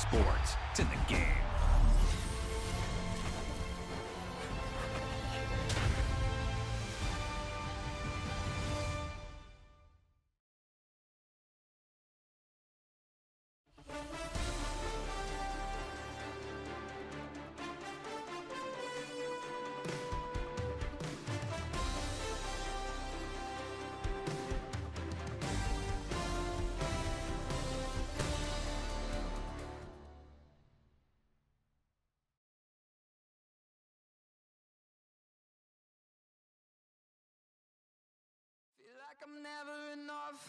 sports. It's in the game. I'm never enough.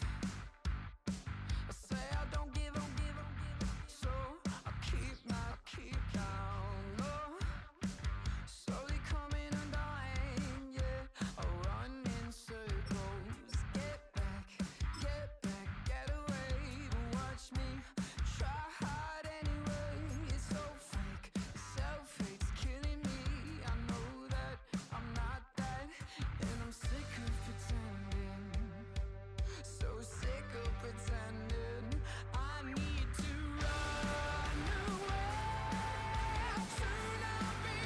I say I don't give up, so I keep down low. Slowly coming undone, yeah. I run in circles. Get back, get away. But watch me try hard anyway. It's so fake, self-hate's killing me. I know that I'm not that, and I'm sick of pretending. So sick of pretending. I need to run away to not be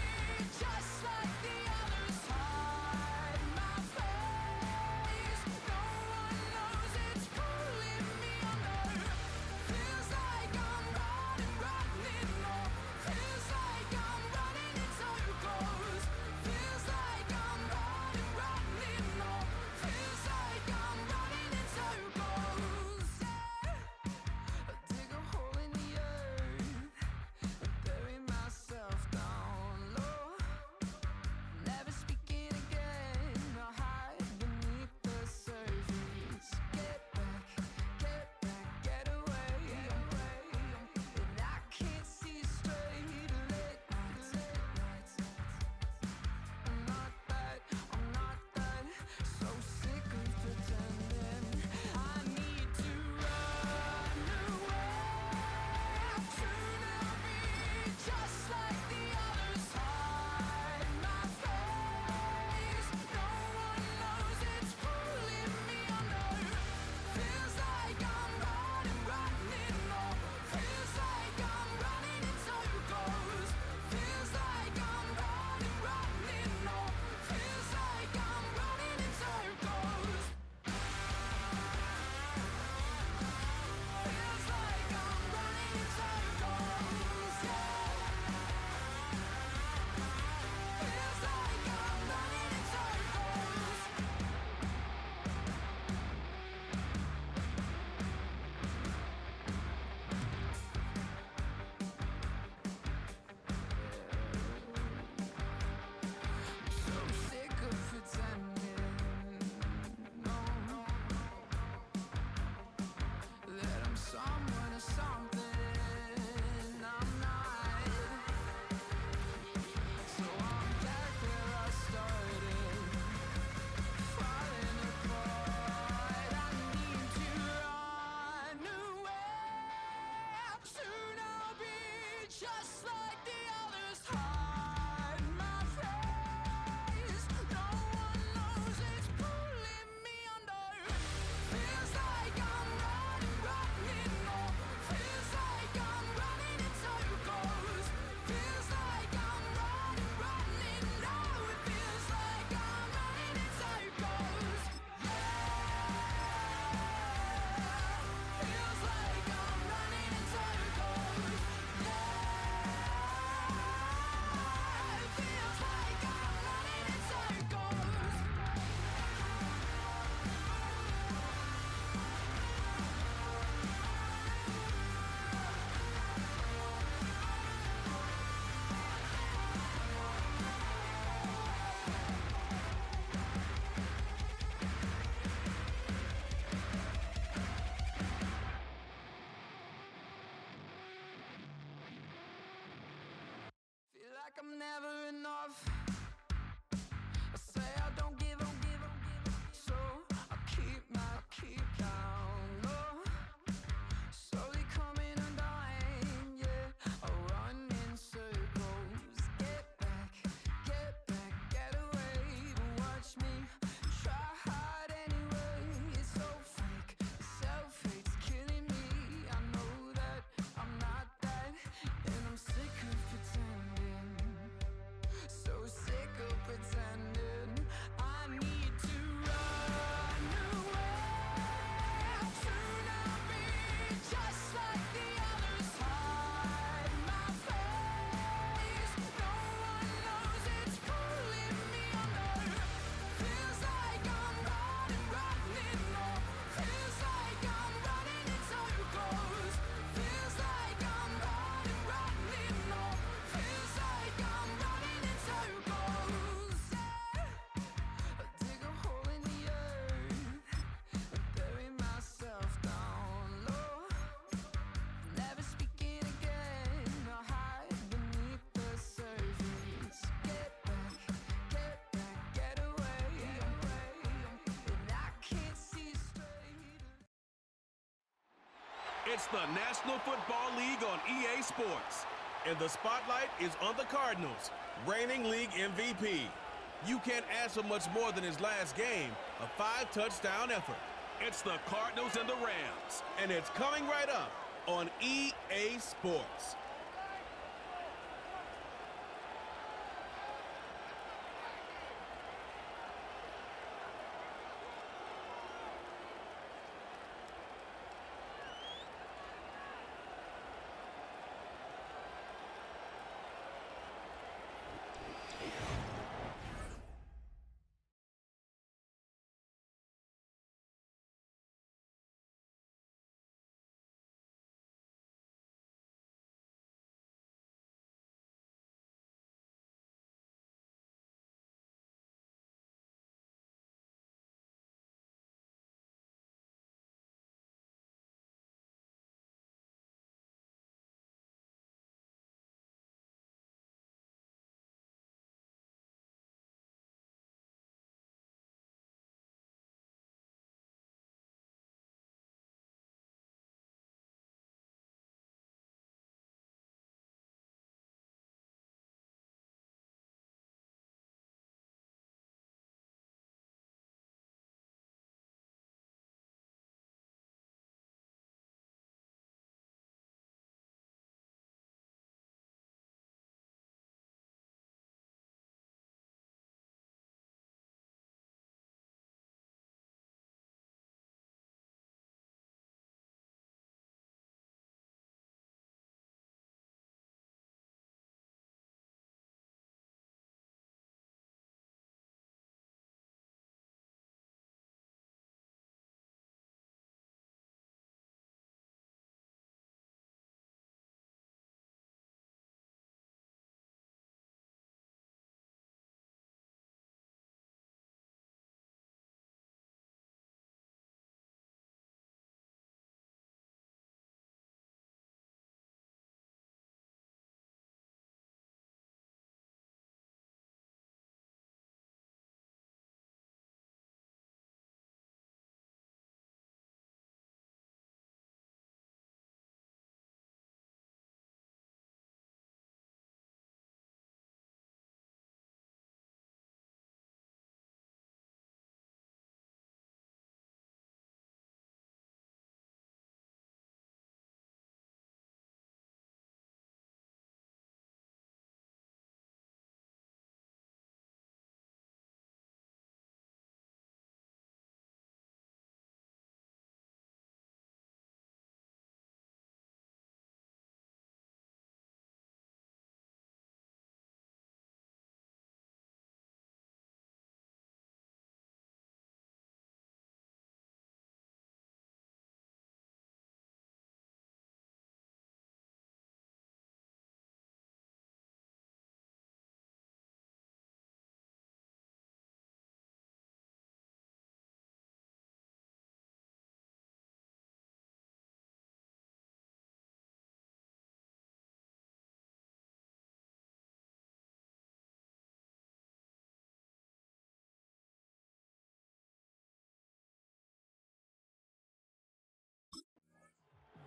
just like the others. Hide my face. No one knows it's pulling me under. Feels like I'm running low. Feels like I'm running in circles. Feels like I'm running low. Feels like I'm running in circles. Yeah. I dig a hole in the earth and bury myself down low. Never speaking again. I hide beneath the surface. Get back, get away. And I can't see straight. Late nights. I'm not that. So sick of pretending. I need to run away to not be just like the others. Hide my face. No one knows it's pulling me under. Feels like I'm running low. Feels like I'm running in circles. Feels like I'm running low. Feels like I'm running in circles. Feels like I'm running in circles. Yeah. Feels like I'm running in circles. So sick of pretending. No, that I'm someone or something I'm not. So I'm back where I started, falling apart. I need to run away to not be just like the others. Hide my face. No one knows it's pulling me under. Feels like I'm running low. Feels like I'm running in circles. Feels like I'm running low. It feels like I'm running in circles. Yeah. Feels like I'm running in circles. Yeah. It feels like I'm running in circles. Feel like I'm never enough. I say I don't give up, so I keep down low. Slowly coming undone, yeah. I run in circles. Get back, get away. But watch me try hard anyway. It's so fake, self-hate's killing me. I know that I'm not that, It's the National Football League on EA Sports. And the spotlight is on the Cardinals, reigning league MVP. You can't ask for much more than his last game, a 5-touchdown effort. It's the Cardinals and the Rams, and it's coming right up on EA Sports.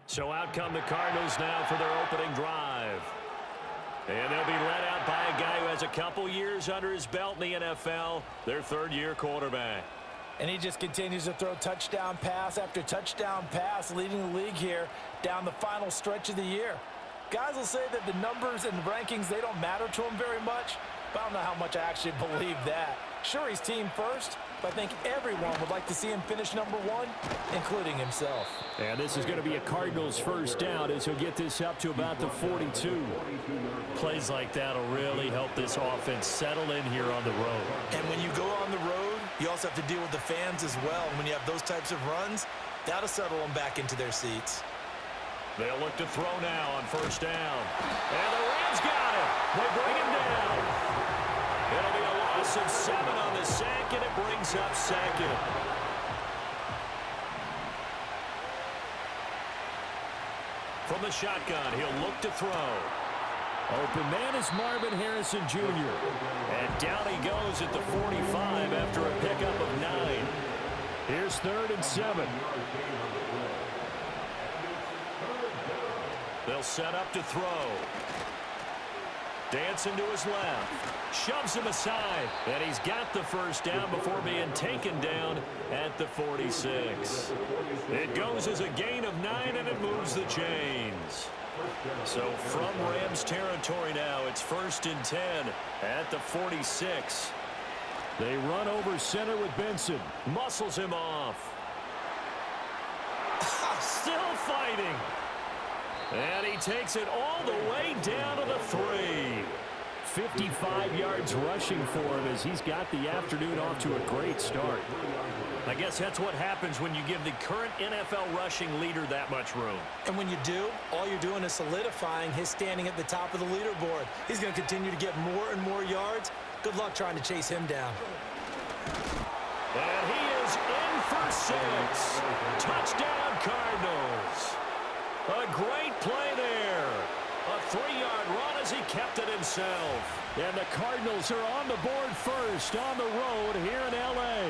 So out come the Cardinals now for their opening drive. And they'll be led out by a guy who has a couple years under his belt in the NFL, their third-year quarterback. And he just continues to throw touchdown pass after touchdown pass, leading the league here down the final stretch of the year. Guys will say that the numbers and the rankings, they don't matter to him very much, but I don't know how much I actually believe that. Sure, he's team first, but I think everyone would like to see him finish number one, including himself. And this is going to be a Cardinals first down as he'll get this up to about the 42. Plays like that will really help this offense settle in here on the road. And when you go on the road, you also have to deal with the fans as well. And when you have those types of runs, that'll settle them back into their seats. They'll look to throw now on first down. And the Rams got it. They bring him down. It'll be a loss of 7 on the sack, and it brings up second. From the shotgun, he'll look to throw. Open man is Marvin Harrison Jr. And down he goes at the 45 after a pickup of 9. Here's 3rd and 7. They'll set up to throw. Dancing to his left. Shoves him aside. And he's got the first down before being taken down at the 46. It goes as a gain of 9, and it moves the chains. So from Rams territory now, it's 1st and 10 at the 46. They run over center with Benson. Muscles him off. Still fighting. And he takes it all the way down to the 3. 55 yards rushing for him as he's got the afternoon off to a great start. I guess that's what happens when you give the current NFL rushing leader that much room. And when you do, all you're doing is solidifying his standing at the top of the leaderboard. He's going to continue to get more and more yards. Good luck trying to chase him down. And he is in for 6. Touchdown, Cardinals. A great play there. A 3-yard run as he kept it himself. And the Cardinals are on the board first on the road here in L.A.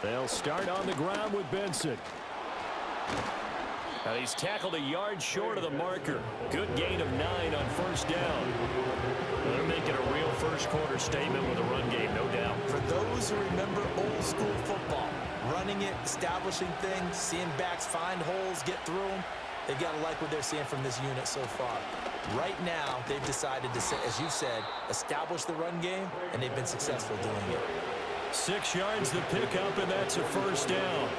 They'll start on the ground with Benson. Now he's tackled a yard short of the marker. Good gain of 9 on 1st down. They're making a real first-quarter statement with a run game, no doubt. For those who remember old-school football, running it, establishing things, seeing backs find holes, get through them, they've got to like what they're seeing from this unit so far. Right now, they've decided to, as you said, establish the run game, and they've been successful doing it. 6 yards to pick up, and that's a 1st down.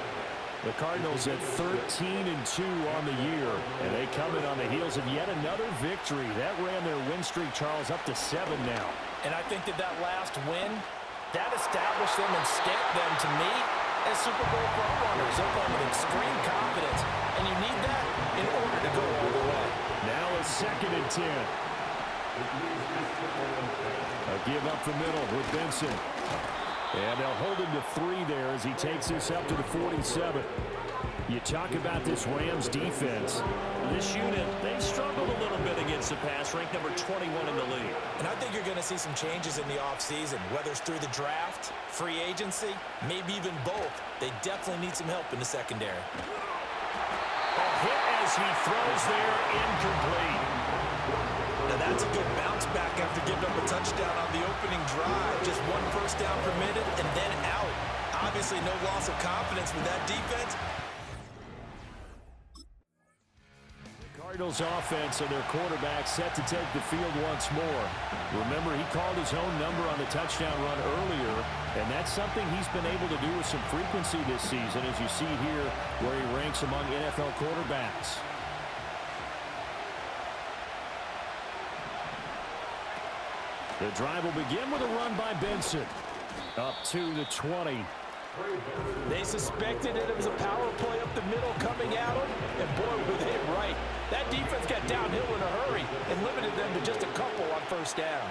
The Cardinals at 13-2 on the year, and they come in on the heels of yet another victory. That ran their win streak, Charles, up to 7 now. And I think that last win, that established them and stamped them, to me, as Super Bowl frontrunners. They're playing with extreme confidence, and you need that in order to go all the way. Now a 2nd and 10. A give up the middle with Benson. And they'll hold him to 3 there as he takes this up to the 47. You talk about this Rams defense. This unit, they've struggled a little bit against the pass, ranked number 21 in the league. And I think you're going to see some changes in the offseason, whether it's through the draft, free agency, maybe even both. They definitely need some help in the secondary. A hit as he throws there, incomplete. Now that's a good bounce back after giving up a touchdown on the opening drive. Just 1 first down permitted and then out. Obviously no loss of confidence with that defense. The Cardinals offense and their quarterback set to take the field once more. Remember, he called his own number on the touchdown run earlier, and that's something he's been able to do with some frequency this season, as you see here where he ranks among NFL quarterbacks. The drive will begin with a run by Benson. Up to the 20. They suspected it was a power play up the middle coming at them, and boy, were they right. That defense got downhill in a hurry and limited them to just a couple on 1st down.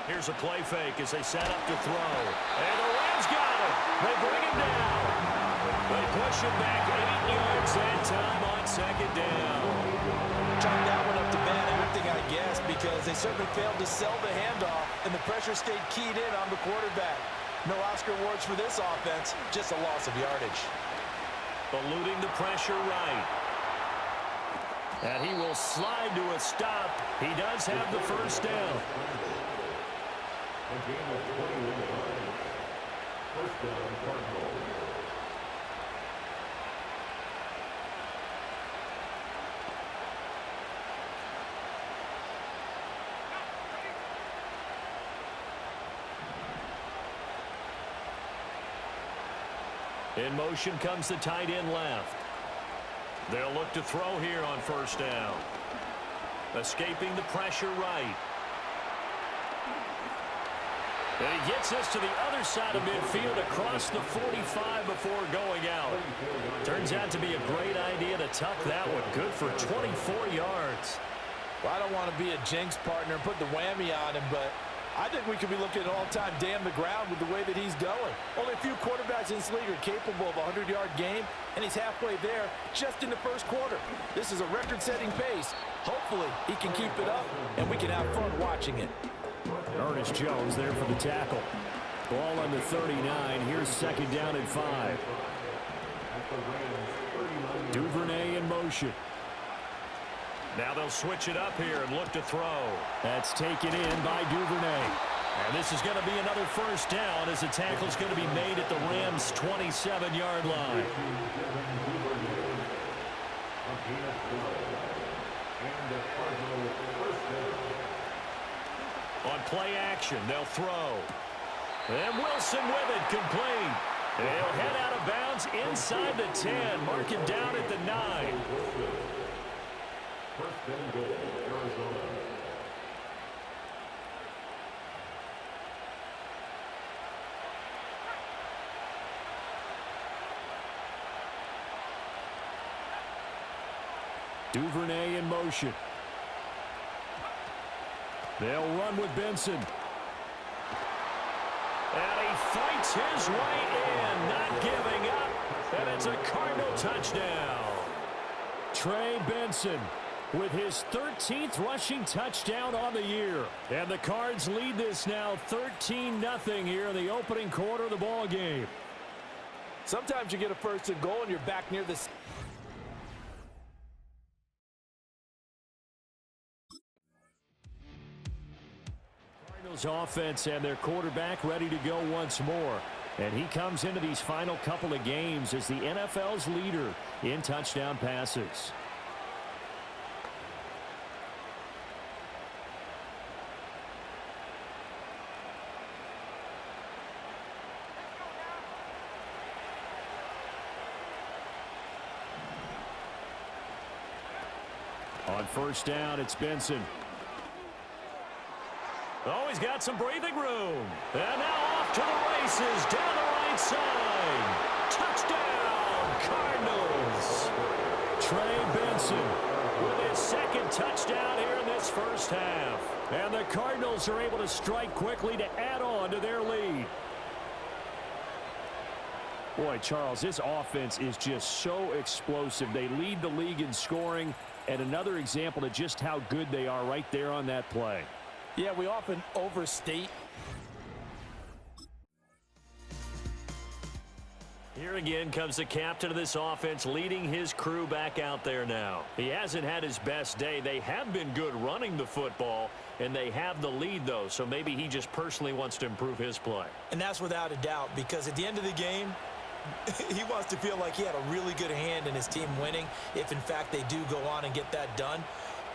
Here's a play fake as they set up to throw. And the Rams got him. They bring him down. They push him back 8 yards that time on 2nd down. Chalk that one up to bad acting, I guess, because they certainly failed to sell the handoff, and the pressure stayed keyed in on the quarterback. No Oscar awards for this offense, just a loss of yardage. Eluding the pressure right. And he will slide to a stop. He does have the 1st down. A game of 21 yards. 1st down, Cardinals. In motion comes the tight end left. They'll look to throw here on first down. Escaping the pressure right. And he gets this to the other side of midfield across the 45 before going out. Turns out to be a great idea to tuck that one. Good for 24 yards. Well, I don't want to be a jinx partner and put the whammy on him, but I think we could be looking at all-time damn the ground with the way that he's going. Only a few quarterbacks in this league are capable of a 100-yard game, and he's halfway there just in the first quarter. This is a record-setting pace. Hopefully, he can keep it up, and we can have fun watching it. Ernest Jones there for the tackle. Ball on the 39. Here's second down and 5. Duvernay in motion. Now they'll switch it up here and look to throw. That's taken in by Duvernay. And this is going to be another first down as the tackle's going to be made at the Rams' 27-yard line. On play action, they'll throw. And Wilson with it, complete. They'll head out of bounds inside the 10, mark it down at the 9. First and goal, Arizona. Duvernay in motion. They'll run with Benson. And he fights his way in, not giving up. And it's a Cardinal touchdown. Trey Benson with his 13th rushing touchdown on the year. And the Cards lead this now 13-0 here in the opening quarter of the ball game. Sometimes you get a first and goal and you're back near the... Cardinals offense and their quarterback ready to go once more. And he comes into these final couple of games as the NFL's leader in touchdown passes. On first down, it's Benson. Oh, he's got some breathing room. And now off to the races down the right side. Touchdown, Cardinals. Trey Benson with his second touchdown here in this first half. And the Cardinals are able to strike quickly to add on to their lead. Boy, Charles, this offense is just so explosive. They lead the league in scoring, and another example of just how good they are right there on that play. Yeah, we often overstate. Here again comes the captain of this offense leading his crew back out there now. He hasn't had his best day. They have been good running the football, and they have the lead, though, so maybe he just personally wants to improve his play. And that's without a doubt, because at the end of the game, he wants to feel like he had a really good hand in his team winning, if in fact they do go on and get that done.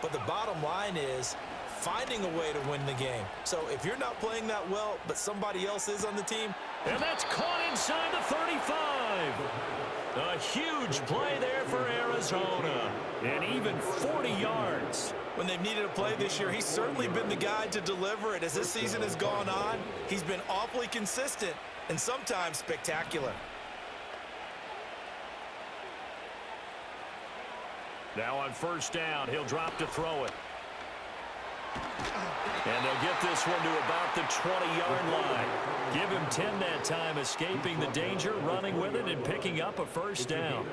But the bottom line is finding a way to win the game. So if you're not playing that well, but somebody else is on the team. And that's caught inside the 35. A huge play there for Arizona. And even 40 yards. When they've needed a play this year, he's certainly been the guy to deliver it. As this season has gone on, he's been awfully consistent and sometimes spectacular. Now on first down, he'll drop to throw it. And they'll get this one to about the 20-yard line. Give him 10 that time, escaping the danger, running with it, and picking up a first down.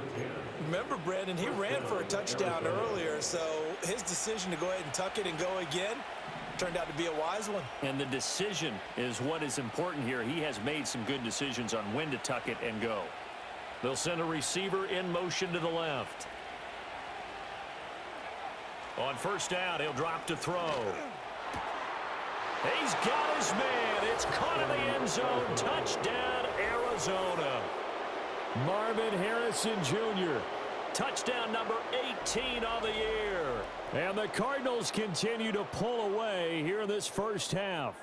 Remember, Brandon, he ran for a touchdown earlier, so his decision to go ahead and tuck it and go again turned out to be a wise one. And the decision is what is important here. He has made some good decisions on when to tuck it and go. They'll send a receiver in motion to the left. On first down, he'll drop to throw. He's got his man. It's caught in the end zone. Touchdown, Arizona. Marvin Harrison Jr. Touchdown number 18 on the year. And the Cardinals continue to pull away here in this first half.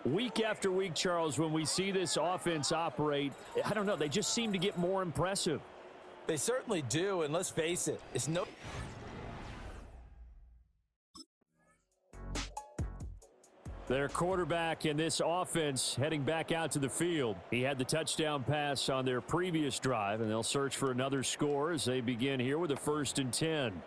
Week after week, Charles, when we see this offense operate, I don't know, they just seem to get more impressive. They certainly do, and let's face it, it's no... Their quarterback in this offense heading back out to the field. He had the touchdown pass on their previous drive, and they'll search for another score as they begin here with a 1st and 10.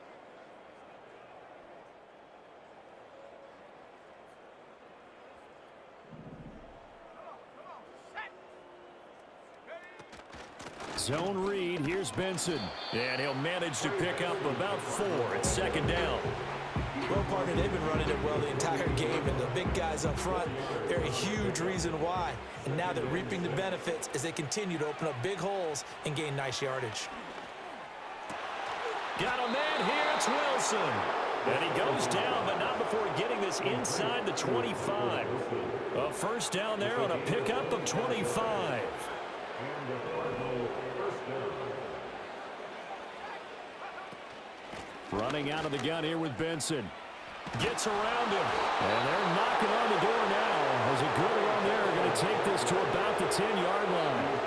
Zone read. Here's Benson. And he'll manage to pick up about 4. It's 2nd down. Well, partner, they've been running it well the entire game, and the big guys up front, they're a huge reason why. And now they're reaping the benefits as they continue to open up big holes and gain nice yardage. Got a man here. It's Wilson. And he goes down, but not before getting this inside the 25. A 1st down there on a pickup of 25. Running out of the gun here with Benson. Gets around him. And they're knocking on the door now. As a good run there, going to take this to about the 10-yard line.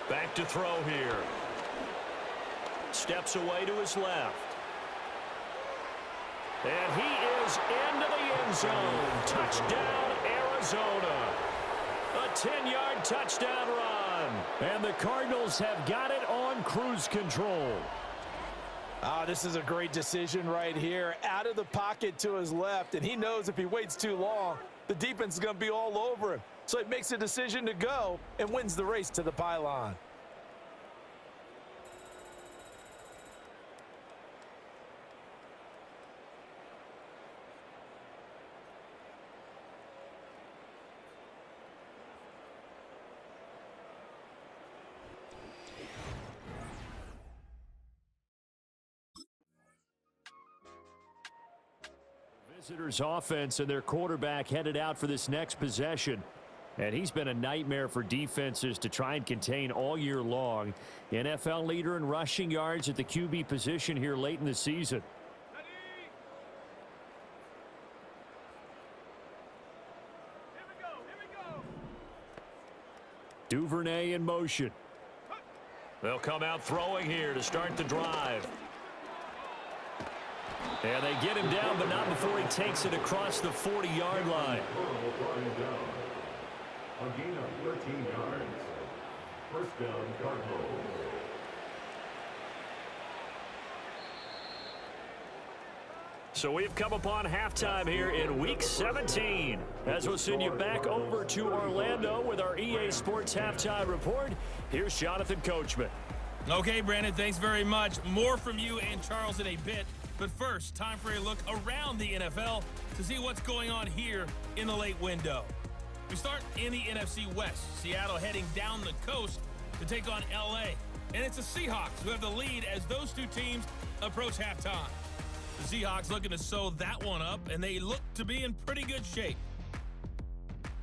Back to throw here. Steps away to his left. And he is into the end zone. Touchdown, Arizona. A 10-yard touchdown run. And the Cardinals have got it on cruise control. This is a great decision right here. Out of the pocket to his left, and he knows if he waits too long, the defense is going to be all over him. So he makes a decision to go and wins the race to the pylon. Visitors offense and their quarterback headed out for this next possession. And he's been a nightmare for defenses to try and contain all year long. NFL leader in rushing yards at the QB position here late in the season. Duvernay in motion. They'll come out throwing here to start the drive. And they get him down, but not before he takes it across the 40-yard line. A gain of 13 yards. 1st down, Cardinals. So we've come upon halftime here in Week 17. As we'll send you back over to Orlando with our EA Sports Halftime Report, here's Jonathan Coachman. Okay, Brandon, thanks very much. More from you and Charles in a bit. But first, time for a look around the NFL to see what's going on here in the late window. We start in the NFC West. Seattle heading down the coast to take on L.A. And it's the Seahawks who have the lead as those two teams approach halftime. The Seahawks looking to sew that one up, and they look to be in pretty good shape.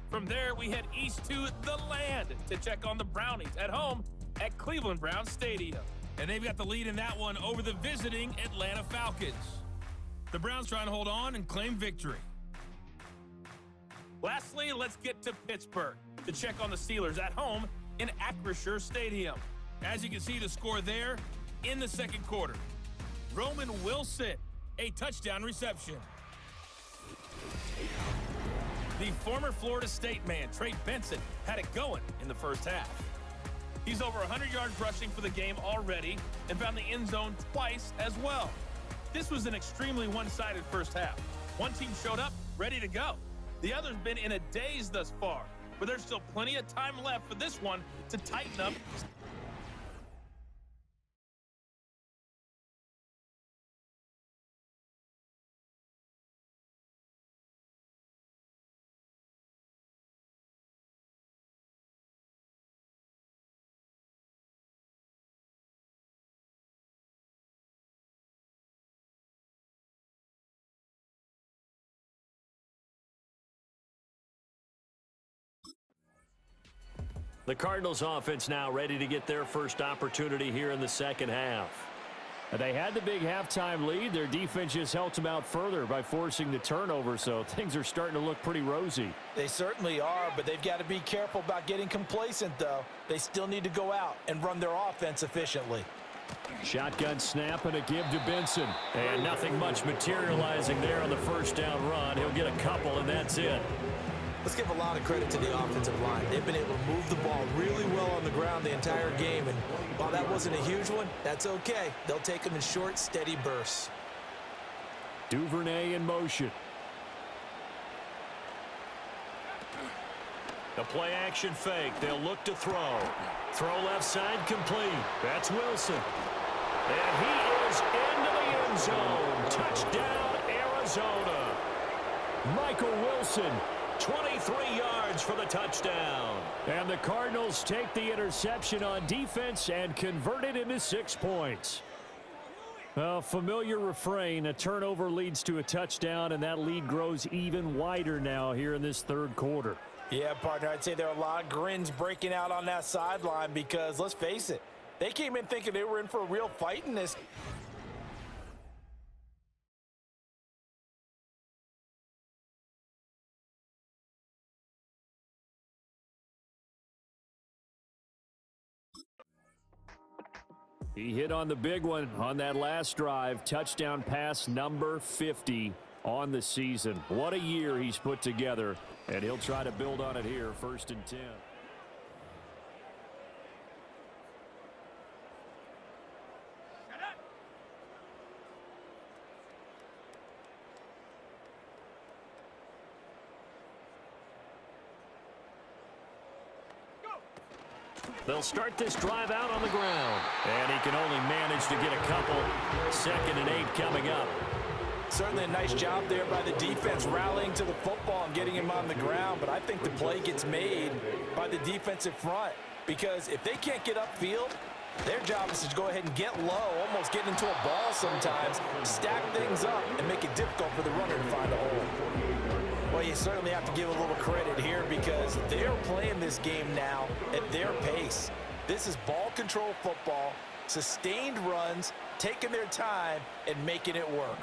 From there, we head east to the land to check on the Brownies at home at Cleveland Browns Stadium. And they've got the lead in that one over the visiting Atlanta Falcons. The Browns trying to hold on and claim victory. Lastly, let's get to Pittsburgh to check on the Steelers at home in Acrisure Stadium. As you can see, the score there in the 2nd quarter. Roman Wilson, a touchdown reception. The former Florida State man, Trey Benson, had it going in the 1st half. He's over 100 yards rushing for the game already and found the end zone twice as well. This was an extremely one-sided 1st half. One team showed up ready to go. The other's been in a daze thus far, but there's still plenty of time left for this one to tighten up. The Cardinals offense now ready to get their first opportunity here in the 2nd half. They had the big halftime lead. Their defense just helped them out further by forcing the turnover, so things are starting to look pretty rosy. They certainly are, but they've got to be careful about getting complacent, though. They still need to go out and run their offense efficiently. Shotgun snap and a give to Benson. And nothing much materializing there on the first down run. He'll get a couple, and that's it. Let's give a lot of credit to the offensive line. They've been able to move the ball really well on the ground the entire game, and while that wasn't a huge one, that's okay. They'll take them in short, steady bursts. Duvernay in motion. The play action fake. They'll look to throw. Throw left side complete. That's Wilson. And he is into the end zone. Touchdown, Arizona. Michael Wilson, 23 yards for the touchdown. And the Cardinals take the interception on defense and convert it into 6 points. A familiar refrain, a turnover leads to a touchdown, and that lead grows even wider now here in this third quarter. Yeah, partner, I'd say there are a lot of grins breaking out on that sideline because, let's face it, they came in thinking they were in for a real fight in this. He hit on the big one on that last drive. Touchdown pass number 50 on the season. What a year he's put together, and he'll try to build on it here, 1st and 10. They'll start this drive out on the ground. And he can only manage to get a couple. 2nd and 8 coming up. Certainly a nice job there by the defense rallying to the football and getting him on the ground, but I think the play gets made by the defensive front because if they can't get upfield, their job is to go ahead and get low, almost get into a ball sometimes, stack things up, and make it difficult for the runner to find a hole. Well, you certainly have to give a little credit here because they're playing this game now at their pace. This is ball control football, sustained runs, taking their time, and making it work.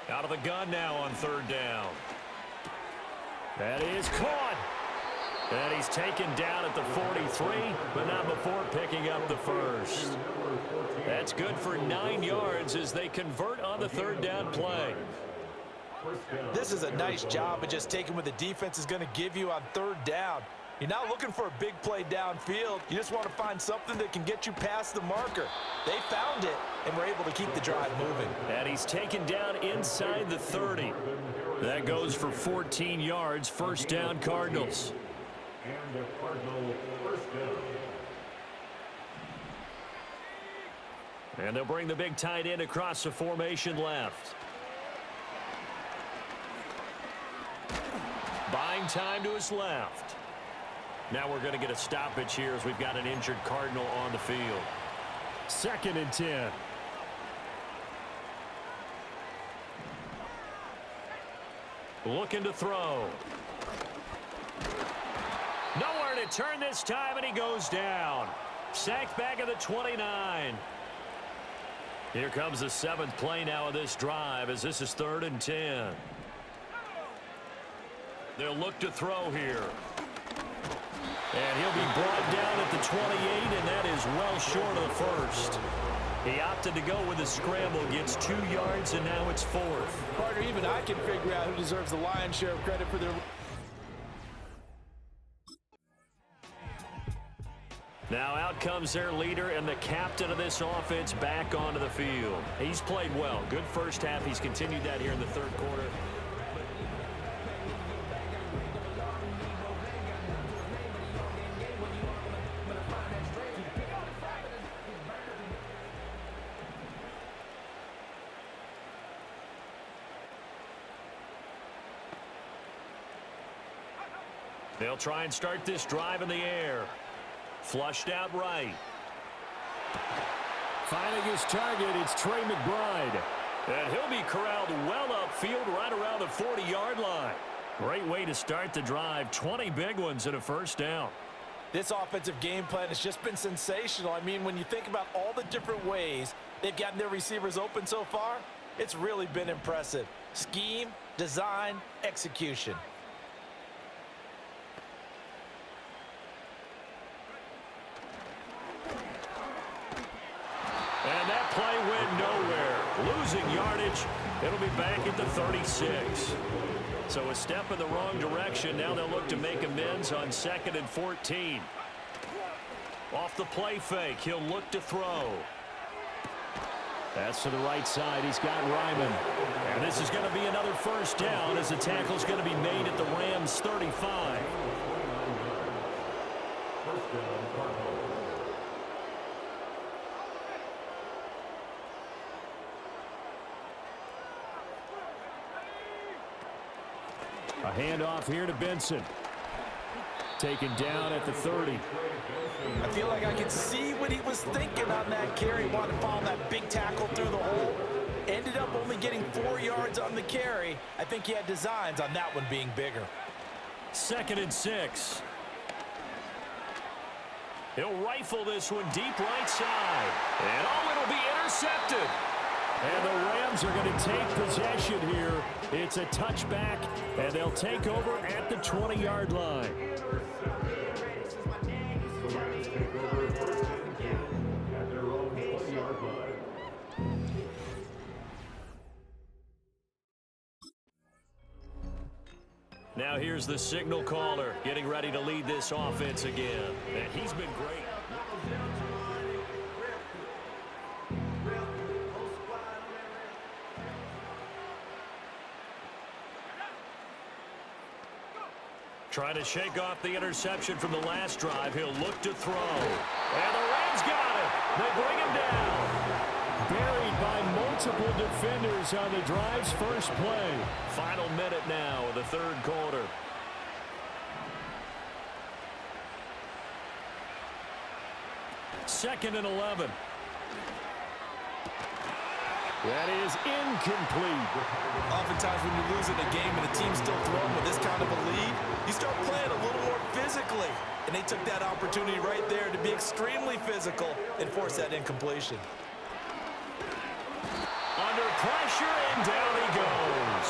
Out of the gun now on 3rd down. That is caught. And he's taken down at the 43, but not before picking up the first. That's good for 9 yards as they convert on the 3rd down play. This is a nice job of just taking what the defense is going to give you on 3rd down. You're not looking for a big play downfield. You just want to find something that can get you past the marker. They found it and were able to keep the drive moving. And he's taken down inside the 30. That goes for 14 yards. 1st down, Cardinals. And the Cardinal 1st down. And they'll bring the big tight end across the formation left. Buying time to his left. Now we're going to get a stoppage here as we've got an injured Cardinal on the field. 2nd and 10. Looking to throw. Nowhere to turn this time, and he goes down. Sacked back at the 29. Here comes the 7th play now of this drive as this is 3rd and 10. They'll look to throw here. And he'll be brought down at the 28, and that is well short of the first. He opted to go with a scramble, gets 2 yards, and now it's 4th. Partner, even I can figure out who deserves the lion's share of credit for their... Now out comes their leader and the captain of this offense back onto the field. He's played well. Good first half. He's continued that here in the 3rd quarter. They'll try and start this drive in the air. Flushed out right. Finding his target, it's Trey McBride. And he'll be corralled well upfield right around the 40-yard line. Great way to start the drive. 20 big ones and a 1st down. This offensive game plan has just been sensational. I mean, when you think about all the different ways they've gotten their receivers open so far, it's really been impressive. Scheme, design, execution. And that play went nowhere. Losing yardage. It'll be back at the 36. So a step in the wrong direction. Now they'll look to make amends on 2nd and 14. Off the play fake, he'll look to throw. That's to the right side. He's got Ryman. And this is going to be another first down as the tackle's going to be made at the Rams' 35. First down, Cardinals. A handoff here to Benson. Taken down at the 30. I feel like I could see what he was thinking on that carry. Wanted to follow that big tackle through the hole. Ended up only getting 4 yards on the carry. I think he had designs on that one being bigger. 2nd and 6. He'll rifle this one deep right side. And it'll be intercepted. And the Rams are going to take possession here. It's a touchback, and they'll take over at the 20-yard line. Now here's the signal caller getting ready to lead this offense again. And he's been great. Trying to shake off the interception from the last drive. He'll look to throw. And the Rams got it. They bring him down. Buried by multiple defenders on the drive's first play. Final minute now of the third quarter. Second and 11. That is incomplete. Oftentimes when you're losing a game and the team's still throwing with this kind of a lead, you start playing a little more physically. And they took that opportunity right there to be extremely physical and force that incompletion. Under pressure, and down he goes.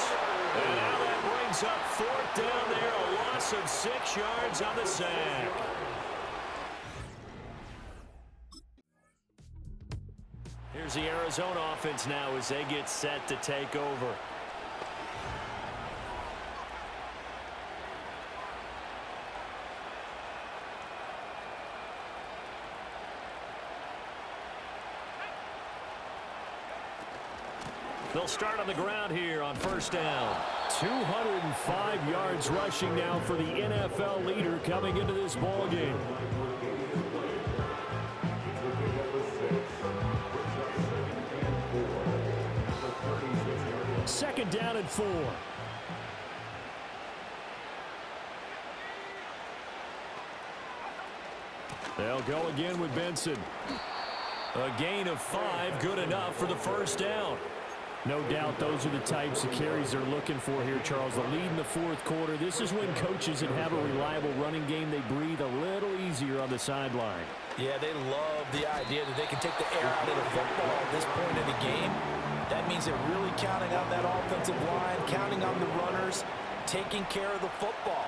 And now that brings up 4th down there, a loss of 6 yards on the sack. Here's the Arizona offense now as they get set to take over. They'll start on the ground here on first down. 205 yards rushing now for the NFL leader coming into this ball game. Second down and 4. They'll go again with Benson. A gain of 5, good enough for the first down. No doubt those are the types of carries they're looking for here, Charles. The lead in the fourth quarter. This is when coaches that have a reliable running game, they breathe a little easier on the sideline. Yeah, they love the idea that they can take the air out of the football at this point in the game. That means they're really counting on that offensive line, counting on the runners, taking care of the football.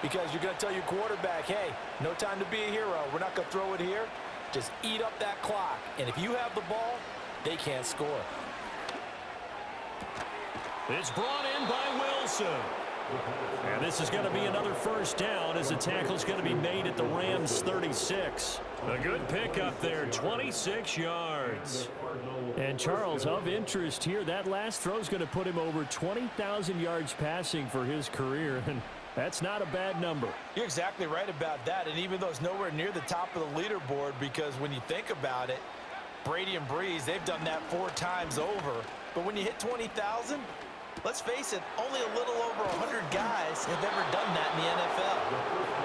Because you're going to tell your quarterback, hey, no time to be a hero. We're not going to throw it here. Just eat up that clock. And if you have the ball, they can't score. It's brought in by Wilson. And this is going to be another first down as the tackle's going to be made at the Rams' 36. A good pickup there, 26 yards. And Charles, of interest here, that last throw is going to put him over 20,000 yards passing for his career. And that's not a bad number. You're exactly right about that. And even though it's nowhere near the top of the leaderboard, because when you think about it, Brady and Breeze, they've done that 4 times over. But when you hit 20,000, let's face it, only a little over 100 guys have ever done that in the NFL.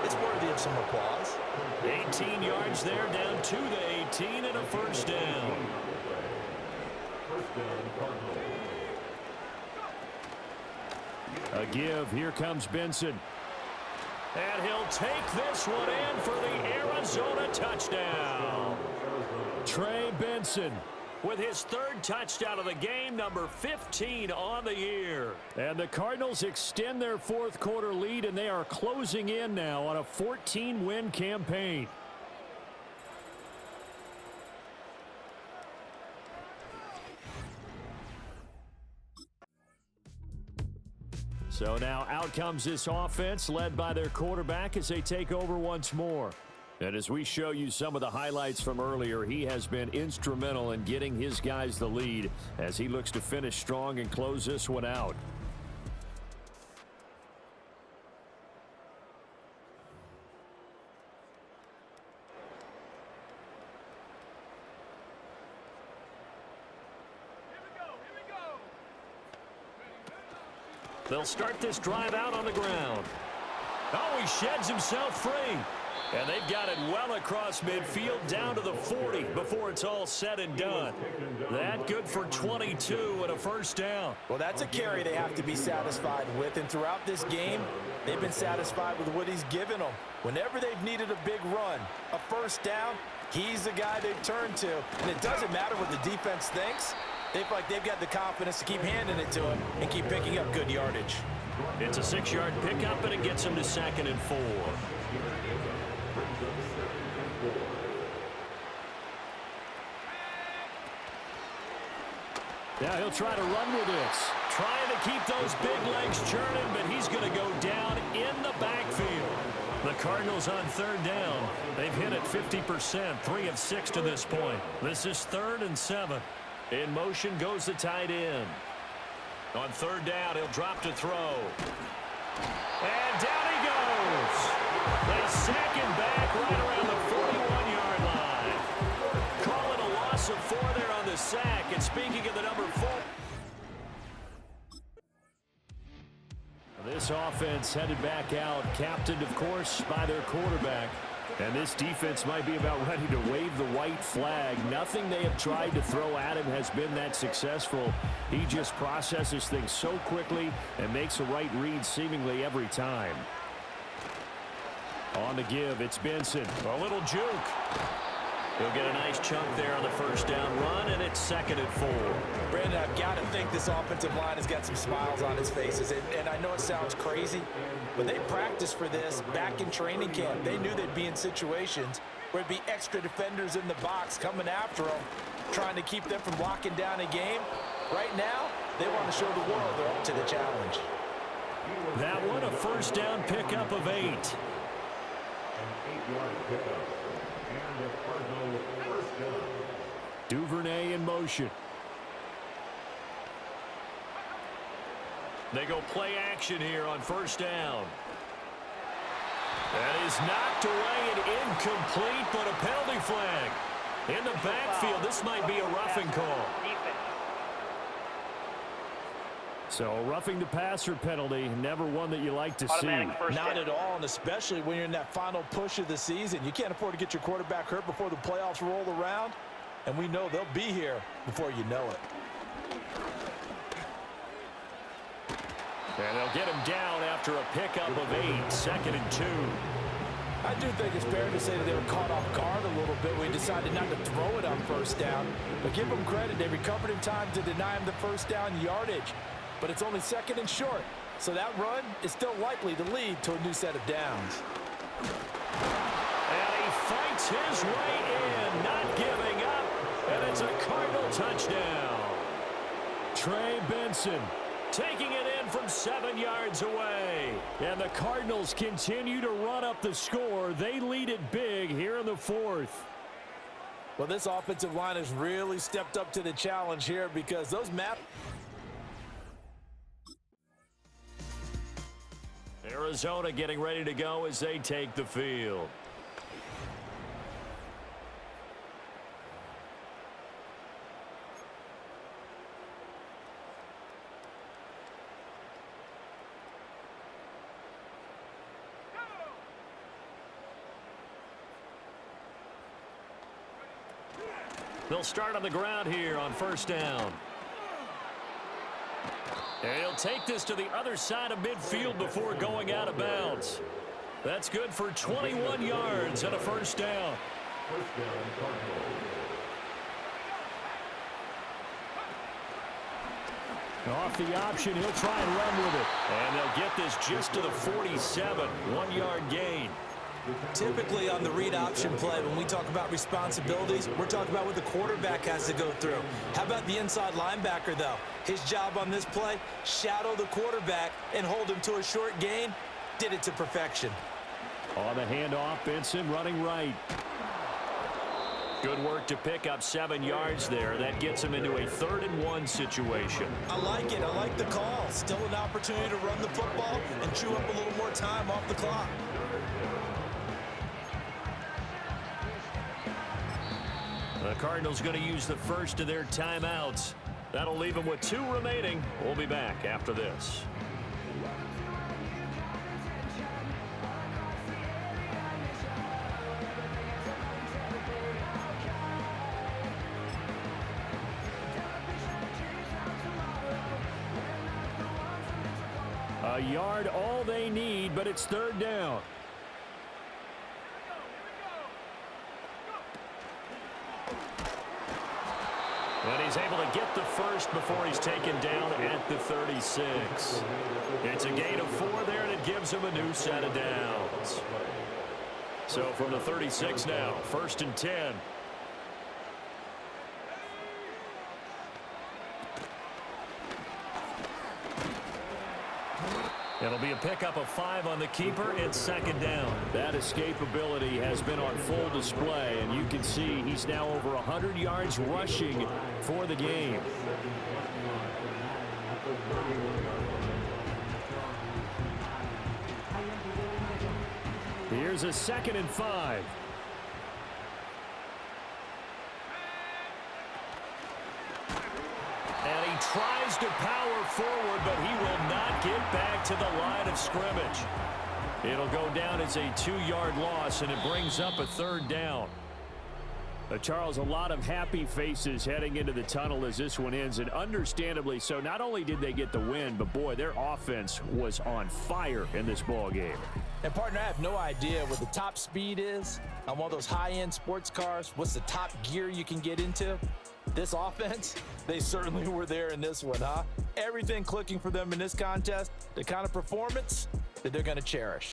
It's worthy of some applause. 18 yards there, down to the 18 and a first down. First down, Cardinals. A give. Here comes Benson. And he'll take this one in for the Arizona touchdown. Trey Benson with his third touchdown of the game, number 15 on the year. And the Cardinals extend their fourth quarter lead, and they are closing in now on a 14-win campaign. So now out comes this offense led by their quarterback as they take over once more. And as we show you some of the highlights from earlier, he has been instrumental in getting his guys the lead as he looks to finish strong and close this one out. They'll start this drive out on the ground. Oh, he sheds himself free. And they've got it well across midfield down to the 40 before it's all said and done. That good for 22 and a first down. Well, that's a carry they have to be satisfied with. And throughout this game, they've been satisfied with what he's given them. Whenever they've needed a big run, a first down, he's the guy they've turned to. And it doesn't matter what the defense thinks. They feel like they've got the confidence to keep handing it to him and keep picking up good yardage. It's a 6-yard pickup, and it gets him to 2nd and 4. Yeah, he'll try to run with this. Trying to keep those big legs churning, but he's going to go down in the backfield. The Cardinals on third down. They've hit it 50%, 3 of 6 to this point. This is 3rd and 7. In motion goes the tight end. On third down, he'll drop to throw. And down he goes. They sack him back right around the 41-yard line. Call it a loss of 4 there on the sack. And speaking of the number 4. This offense headed back out, captained, of course, by their quarterback. And this defense might be about ready to wave the white flag. Nothing they have tried to throw at him has been that successful. He just processes things so quickly and makes the right read seemingly every time. On the give, it's Benson. A little juke. He'll get a nice chunk there on the first down run, and it's 2nd and 4. Brandon, I've got to think this offensive line has got some smiles on his faces. And I know it sounds crazy, but they practiced for this back in training camp. They knew they'd be in situations where there'd be extra defenders in the box coming after them, trying to keep them from locking down a game. Right now, they want to show the world they're up to the challenge. That one, a first down pickup of 8. An 8-yard pickup. And the Cardinal first down. Duvernay in motion. They go play action here on first down. That is knocked away and incomplete, but a penalty flag. In the backfield, this might be a roughing call. So roughing the passer penalty, never one that you like to see. Not at all, and especially when you're in that final push of the season. You can't afford to get your quarterback hurt before the playoffs roll around, and we know they'll be here before you know it. And they'll get him down after a pickup of 8, 2nd and 2. I do think it's fair to say that they were caught off guard a little bit when he decided not to throw it on first down. But give them credit, they recovered in time to deny him the first down yardage. But it's only 2nd and short, so that run is still likely to lead to a new set of downs. And he fights his way in, not giving up, and it's a Cardinal touchdown. Trey Benson taking it in from 7 yards away. And the Cardinals continue to run up the score. They lead it big here in the 4th. Well, this offensive line has really stepped up to the challenge here because those Arizona getting ready to go as they take the field. They'll start on the ground here on first down. And he'll take this to the other side of midfield before going out of bounds. That's good for 21 yards and a first down. First down, Cardinals. Off the option, he'll try and run with it. And they'll get this just to the 47, 1-yard gain. Typically on the read option play, when we talk about responsibilities, we're talking about what the quarterback has to go through. How about the inside linebacker, though? His job on this play, shadow the quarterback and hold him to a short gain. Did it to perfection. On the handoff, Benson running right. Good work to pick up 7 yards there. That gets him into a 3rd-and-1 situation. I like it. I like the call. Still an opportunity to run the football and chew up a little more time off the clock. The Cardinals going to use the first of their timeouts. That'll leave them with 2 remaining. We'll be back after this. A yard all they need, but it's 3rd down. And he's able to get the first before he's taken down at the 36. It's a gain of 4 there, and it gives him a new set of downs. So from the 36 now, 1st and 10. It'll be a pickup of 5 on the keeper. It's 2nd down. That escapability has been on full display, and you can see he's now over 100 yards rushing for the game. Here's a 2nd and 5. And he tries to power forward, but he will not get back to the line of scrimmage. It'll go down as a 2-yard loss, and it brings up a 3rd down. Charles, a lot of happy faces heading into the tunnel as this one ends, and understandably so. Not only did they get the win, but boy, their offense was on fire in this ball game. And partner, I have no idea what the top speed is on one of those high-end sports cars. What's the top gear you can get into? This offense, they certainly were there in this one, huh? Everything clicking for them in this contest, the kind of performance that they're going to cherish.